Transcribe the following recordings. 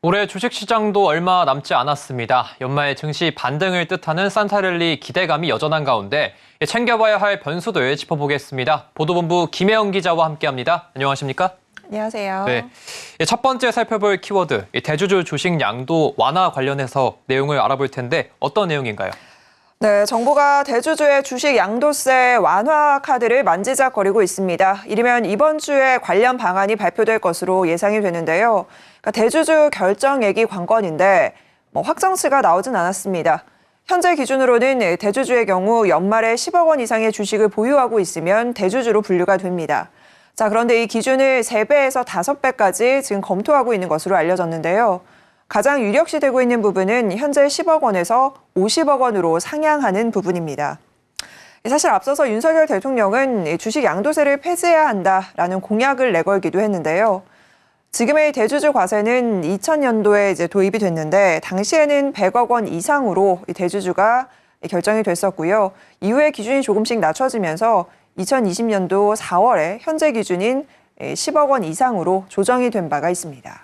올해 주식시장도 얼마 남지 않았습니다. 연말 증시 반등을 뜻하는 산타랠리 기대감이 여전한 가운데 챙겨봐야 할 변수들 짚어보겠습니다. 보도본부 김혜영 기자와 함께합니다. 안녕하십니까? 안녕하세요. 네, 첫 번째 살펴볼 키워드, 대주주 주식 양도 완화 관련해서 내용을 알아볼 텐데 어떤 내용인가요? 네, 정부가 대주주의 주식 양도세 완화 카드를 만지작거리고 있습니다. 이르면 이번 주에 관련 방안이 발표될 것으로 예상이 되는데요. 그러니까 대주주 결정액이 관건인데 확정치가 나오진 않았습니다. 현재 기준으로는 대주주의 경우 연말에 10억 원 이상의 주식을 보유하고 있으면 대주주로 분류가 됩니다. 자, 그런데 이 기준을 3배에서 5배까지 지금 검토하고 있는 것으로 알려졌는데요. 가장 유력시 되고 있는 부분은 현재 10억 원에서 50억 원으로 상향하는 부분입니다. 사실 앞서서 윤석열 대통령은 주식 양도세를 폐지해야 한다라는 공약을 내걸기도 했는데요. 지금의 대주주 과세는 2000년도에 이제 도입이 됐는데 당시에는 100억 원 이상으로 대주주가 결정이 됐었고요. 이후에 기준이 조금씩 낮춰지면서 2020년도 4월에 현재 기준인 10억 원 이상으로 조정이 된 바가 있습니다.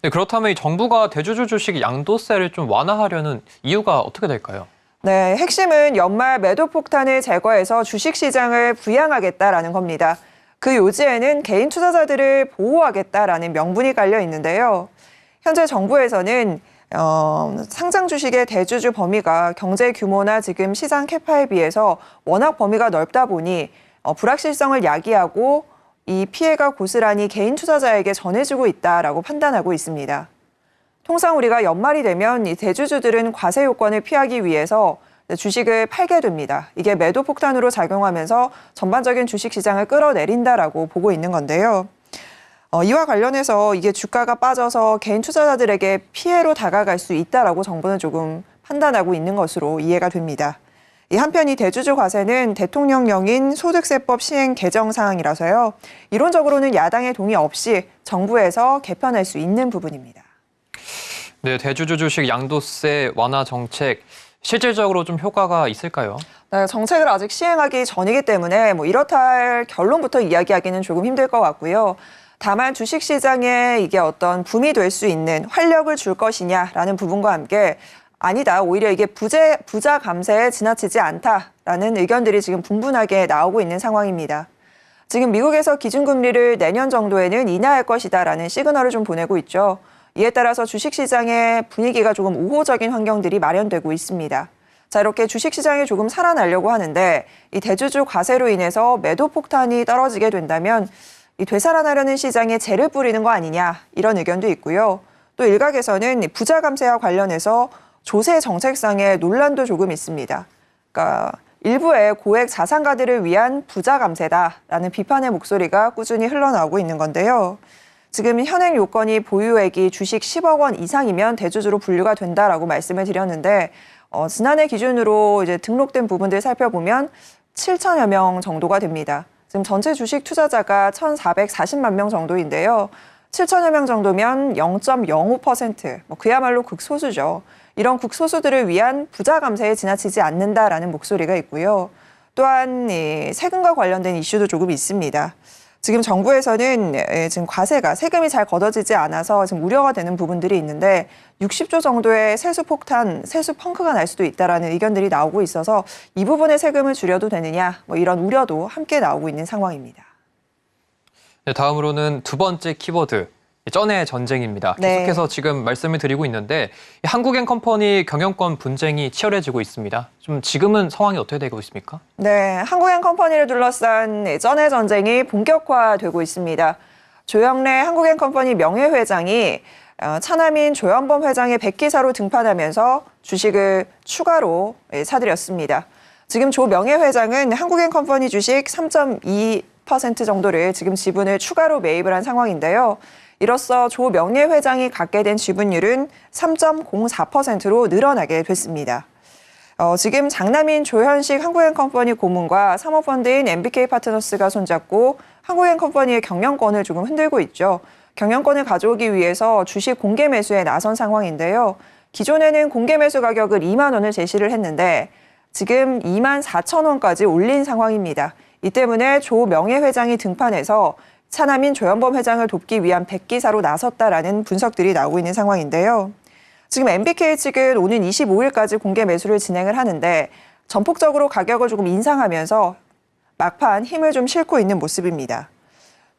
네, 그렇다면 이 정부가 대주주 주식 양도세를 좀 완화하려는 이유가 어떻게 될까요? 네, 핵심은 연말 매도 폭탄을 제거해서 주식시장을 부양하겠다라는 겁니다. 그 요지에는 개인 투자자들을 보호하겠다라는 명분이 깔려 있는데요. 현재 정부에서는 상장 주식의 대주주 범위가 경제 규모나 지금 시장 캐파에 비해서 워낙 범위가 넓다 보니 불확실성을 야기하고 이 피해가 고스란히 개인 투자자에게 전해지고 있다라고 판단하고 있습니다. 통상 우리가 연말이 되면 이 대주주들은 과세 요건을 피하기 위해서 주식을 팔게 됩니다. 이게 매도 폭탄으로 작용하면서 전반적인 주식시장을 끌어내린다라고 보고 있는 건데요. 이와 관련해서 이게 주가가 빠져서 개인 투자자들에게 피해로 다가갈 수 있다라고 정부는 조금 판단하고 있는 것으로 이해가 됩니다. 한편 이 대주주 과세는 대통령령인 소득세법 시행 개정 사항이라서요. 이론적으로는 야당의 동의 없이 정부에서 개편할 수 있는 부분입니다. 네, 대주주 주식 양도세 완화 정책 실질적으로 좀 효과가 있을까요? 네, 정책을 아직 시행하기 전이기 때문에 이렇다 할 결론부터 이야기하기는 조금 힘들 것 같고요. 다만 주식시장에 이게 어떤 붐이 될 수 있는 활력을 줄 것이냐라는 부분과 함께 아니다, 오히려 이게 부자 감세에 지나치지 않다라는 의견들이 지금 분분하게 나오고 있는 상황입니다. 지금 미국에서 기준금리를 내년 정도에는 인하할 것이다라는 시그널을 좀 보내고 있죠. 이에 따라서 주식시장의 분위기가 조금 우호적인 환경들이 마련되고 있습니다. 자, 이렇게 주식시장이 조금 살아나려고 하는데 이 대주주 과세로 인해서 매도 폭탄이 떨어지게 된다면 이 되살아나려는 시장에 재를 뿌리는 거 아니냐 이런 의견도 있고요. 또 일각에서는 부자 감세와 관련해서 조세 정책상의 논란도 조금 있습니다. 그러니까 일부의 고액 자산가들을 위한 부자 감세다라는 비판의 목소리가 꾸준히 흘러나오고 있는 건데요. 지금 현행 요건이 보유액이 주식 10억 원 이상이면 대주주로 분류가 된다라고 말씀을 드렸는데 지난해 기준으로 이제 등록된 부분들 살펴보면 7천여 명 정도가 됩니다. 지금 전체 주식 투자자가 1,440만 명 정도인데요. 7천여 명 정도면 0.05%, 그야말로 극소수죠. 이런 극소수들을 위한 부자 감세에 지나치지 않는다라는 목소리가 있고요. 또한 세금과 관련된 이슈도 조금 있습니다. 지금 정부에서는 지금 과세가 세금이 잘 걷어지지 않아서 지금 우려가 되는 부분들이 있는데 60조 정도의 세수 폭탄, 세수 펑크가 날 수도 있다라는 의견들이 나오고 있어서 이 부분의 세금을 줄여도 되느냐 이런 우려도 함께 나오고 있는 상황입니다. 네, 다음으로는 두 번째 키워드. 쩐의 전쟁입니다. 계속해서 지금 말씀을 드리고 있는데 한국앤컴퍼니 경영권 분쟁이 치열해지고 있습니다. 좀 지금은 상황이 어떻게 되고 있습니까? 네, 한국앤컴퍼니를 둘러싼 쩐의 전쟁이 본격화되고 있습니다. 조영래 한국앤컴퍼니 명예회장이 차남인 조현범 회장의 백기사로 등판하면서 주식을 추가로 사들였습니다. 지금 조 명예회장은 한국앤컴퍼니 주식 3.2% 정도를 지금 지분을 추가로 매입을 한 상황인데요. 이로써 조 명예회장이 갖게 된 지분율은 3.04%로 늘어나게 됐습니다. 지금 장남인 조현식 한국앤컴퍼니 고문과 사모펀드인 MBK파트너스가 손잡고 한국앤컴퍼니의 경영권을 조금 흔들고 있죠. 경영권을 가져오기 위해서 주식 공개 매수에 나선 상황인데요. 기존에는 공개 매수 가격을 2만 원을 제시를 했는데 지금 2만 4천 원까지 올린 상황입니다. 이 때문에 조 명예회장이 등판해서 차남인 조현범 회장을 돕기 위한 백기사로 나섰다라는 분석들이 나오고 있는 상황인데요. 지금 MBK 측은 오는 25일까지 공개 매수를 진행을 하는데 전폭적으로 가격을 조금 인상하면서 막판 힘을 좀 싣고 있는 모습입니다.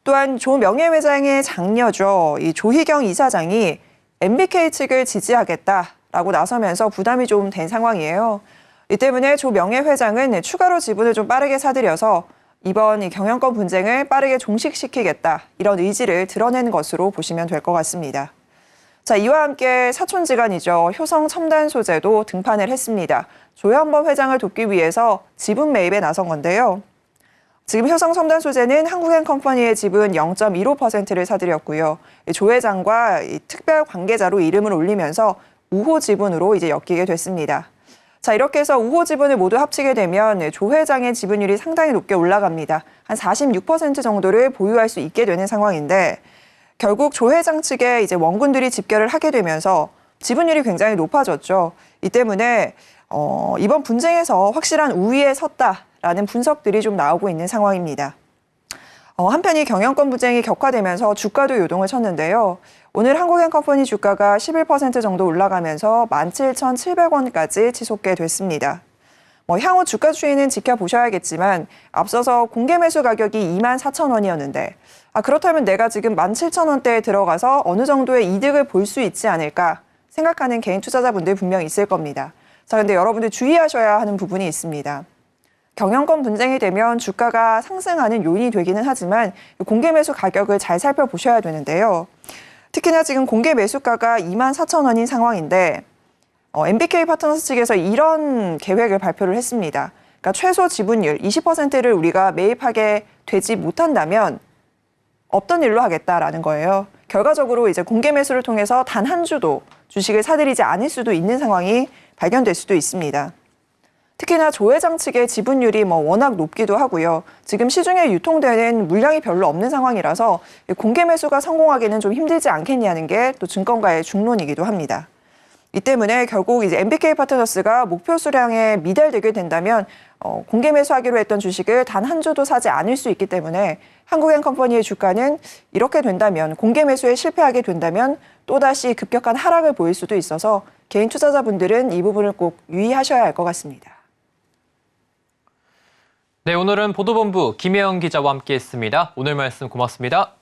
또한 조 명예회장의 장녀죠. 이 조희경 이사장이 MBK 측을 지지하겠다라고 나서면서 부담이 좀 된 상황이에요. 이 때문에 조 명예회장은 추가로 지분을 좀 빠르게 사들여서 이번 이 경영권 분쟁을 빠르게 종식시키겠다 이런 의지를 드러낸 것으로 보시면 될 것 같습니다. 자, 이와 함께 사촌지간이죠. 효성 첨단 소재도 등판을 했습니다. 조현범 회장을 돕기 위해서 지분 매입에 나선 건데요. 지금 효성 첨단 소재는 한국엔컴퍼니의 지분 0.15%를 사들였고요. 조 회장과 특별 관계자로 이름을 올리면서 우호 지분으로 이제 엮이게 됐습니다. 자, 이렇게 해서 우호 지분을 모두 합치게 되면 조 회장의 지분율이 상당히 높게 올라갑니다. 한 46% 정도를 보유할 수 있게 되는 상황인데 결국 조 회장 측에 이제 원군들이 집결을 하게 되면서 지분율이 굉장히 높아졌죠. 이 때문에 이번 분쟁에서 확실한 우위에 섰다라는 분석들이 좀 나오고 있는 상황입니다. 한편 이 경영권 분쟁이 격화되면서 주가도 요동을 쳤는데요. 오늘 한국엔컴퍼니 주가가 11% 정도 올라가면서 17,700원까지 치솟게 됐습니다. 향후 주가 추이는 지켜보셔야겠지만 앞서서 공개 매수 가격이 24,000원이었는데 그렇다면 내가 지금 17,000원대에 들어가서 어느 정도의 이득을 볼 수 있지 않을까 생각하는 개인 투자자분들 분명히 있을 겁니다. 자, 근데 여러분들 주의하셔야 하는 부분이 있습니다. 경영권 분쟁이 되면 주가가 상승하는 요인이 되기는 하지만 공개 매수 가격을 잘 살펴보셔야 되는데요. 특히나 지금 공개 매수가가 24,000원인 상황인데 MBK 파트너스 측에서 이런 계획을 발표를 했습니다. 그러니까 최소 지분율 20%를 우리가 매입하게 되지 못한다면 없던 일로 하겠다라는 거예요. 결과적으로 이제 공개 매수를 통해서 단 한 주도 주식을 사들이지 않을 수도 있는 상황이 발견될 수도 있습니다. 특히나 조 회장 측의 지분율이 워낙 높기도 하고요. 지금 시중에 유통되는 물량이 별로 없는 상황이라서 공개 매수가 성공하기는 좀 힘들지 않겠냐는 게 또 증권가의 중론이기도 합니다. 이 때문에 결국 이제 MBK 파트너스가 목표 수량에 미달되게 된다면 공개 매수하기로 했던 주식을 단 한 주도 사지 않을 수 있기 때문에 한국엔컴퍼니의 주가는 이렇게 된다면 공개 매수에 실패하게 된다면 또다시 급격한 하락을 보일 수도 있어서 개인 투자자분들은 이 부분을 꼭 유의하셔야 할 것 같습니다. 네, 오늘은 보도본부 김혜영 기자와 함께했습니다. 오늘 말씀 고맙습니다.